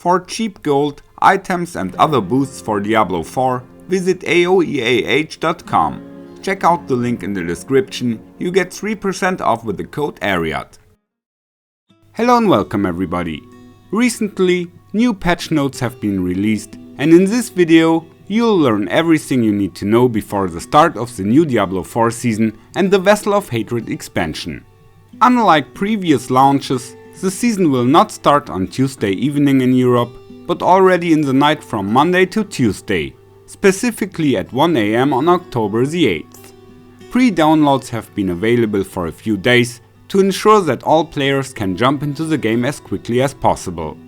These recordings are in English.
For cheap gold, items and other boosts for Diablo 4, visit aoeah.com. Check out the link in the description, you get 3% off with the code ARIAD. Hello and welcome everybody. Recently, new patch notes have been released, and in this video you'll learn everything you need to know before the start of the new Diablo 4 season and the Vessel of Hatred expansion. Unlike previous launches, the season will not start on Tuesday evening in Europe, but already in the night from Monday to Tuesday, specifically at 1 AM on October the 8th. Pre-downloads have been available for a few days to ensure that all players can jump into the game as quickly as possible.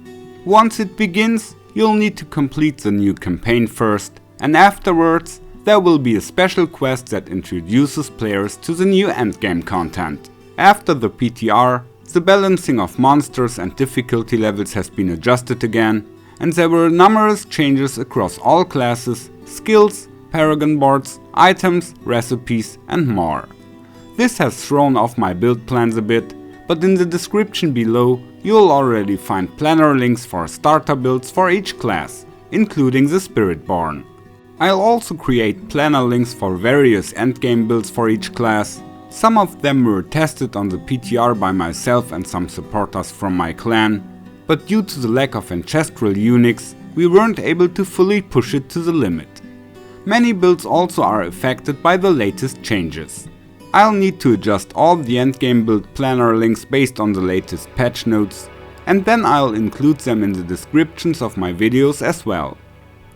Once it begins, you'll need to complete the new campaign first, and afterwards there will be a special quest that introduces players to the new endgame content. After the PTR, the balancing of monsters and difficulty levels has been adjusted again, and there were numerous changes across all classes, skills, paragon boards, items, recipes and more. This has thrown off my build plans a bit, but in the description below you'll already find planner links for starter builds for each class, including the Spiritborn. I'll also create planner links for various endgame builds for each class. Some of them were tested on the PTR by myself and some supporters from my clan, but due to the lack of ancestral units, we weren't able to fully push it to the limit. Many builds also are affected by the latest changes. I'll need to adjust all the endgame build planner links based on the latest patch notes, and then I'll include them in the descriptions of my videos as well.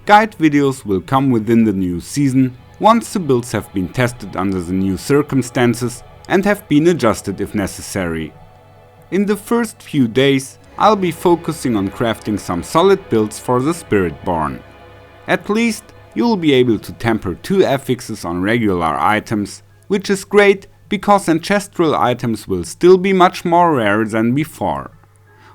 Guide videos will come within the new season, once the builds have been tested under the new circumstances and have been adjusted if necessary. In the first few days, I'll be focusing on crafting some solid builds for the Spiritborn. At least, you'll be able to temper 2 affixes on regular items, which is great because ancestral items will still be much more rare than before.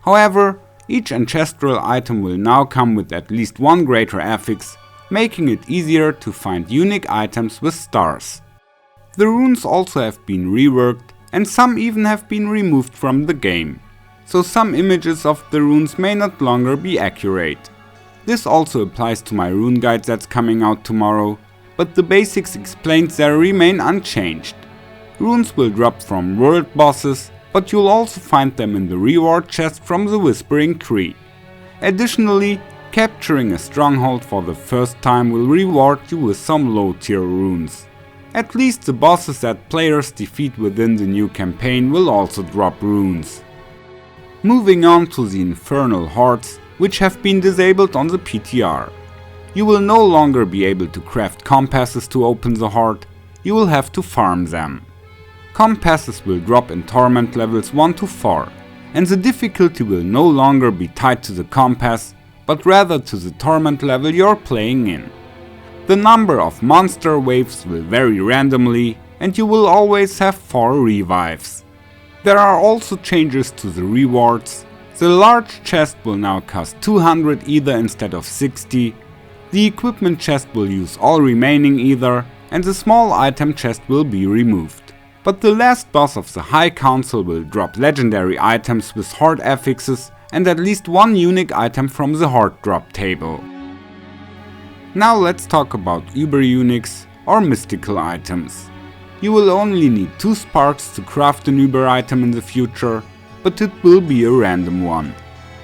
However, each ancestral item will now come with at least 1 greater affix, making it easier to find unique items with stars. The runes also have been reworked, and some even have been removed from the game, so some images of the runes may not longer be accurate. This also applies to my rune guide that's coming out tomorrow, but the basics explained there remain unchanged. Runes will drop from world bosses, but you'll also find them in the reward chest from the Whispering Tree. Additionally, capturing a stronghold for the first time will reward you with some low tier runes. At least the bosses that players defeat within the new campaign will also drop runes. Moving on to the Infernal Hordes, which have been disabled on the PTR. You will no longer be able to craft compasses to open the horde, you will have to farm them. Compasses will drop in torment levels 1 to 4, and the difficulty will no longer be tied to the compass, but rather to the torment level you're playing in. The number of monster waves will vary randomly, and you will always have 4 revives. There are also changes to the rewards. The large chest will now cost 200 ether instead of 60, the equipment chest will use all remaining ether, and the small item chest will be removed. But the last boss of the High Council will drop legendary items with horde affixes and at least 1 unique item from the horde drop table. Now let's talk about Uber Uniques or mystical items. You will only need 2 sparks to craft an Uber item in the future, but it will be a random one.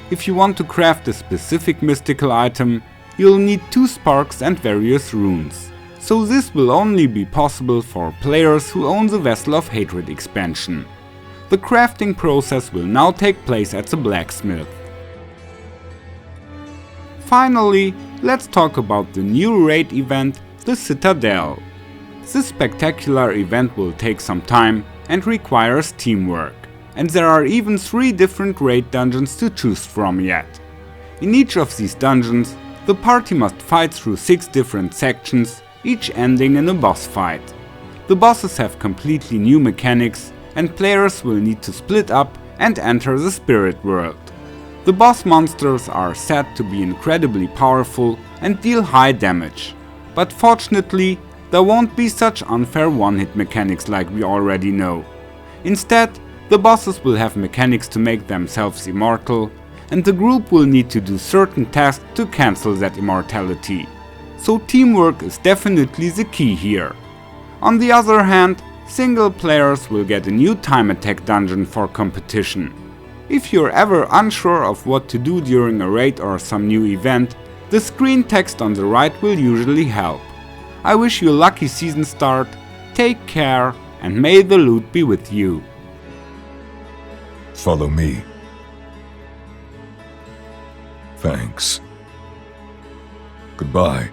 If you want to craft a specific mystical item, you'll need 2 sparks and various runes. So this will only be possible for players who own the Vessel of Hatred expansion. The crafting process will now take place at the blacksmith. Finally, let's talk about the new raid event, the Citadel. This spectacular event will take some time and requires teamwork, and there are even 3 different raid dungeons to choose from yet. In each of these dungeons, the party must fight through 6 different sections, each ending in a boss fight. The bosses have completely new mechanics, and players will need to split up and enter the spirit world. The boss monsters are said to be incredibly powerful and deal high damage, but fortunately there won't be such unfair one-hit mechanics like we already know. Instead, the bosses will have mechanics to make themselves immortal, and the group will need to do certain tasks to cancel that immortality. So teamwork is definitely the key here. On the other hand, single players will get a new time attack dungeon for competition. If you're ever unsure of what to do during a raid or some new event, the screen text on the right will usually help. I wish you a lucky season start, take care, and may the loot be with you. Follow me. Thanks. Goodbye.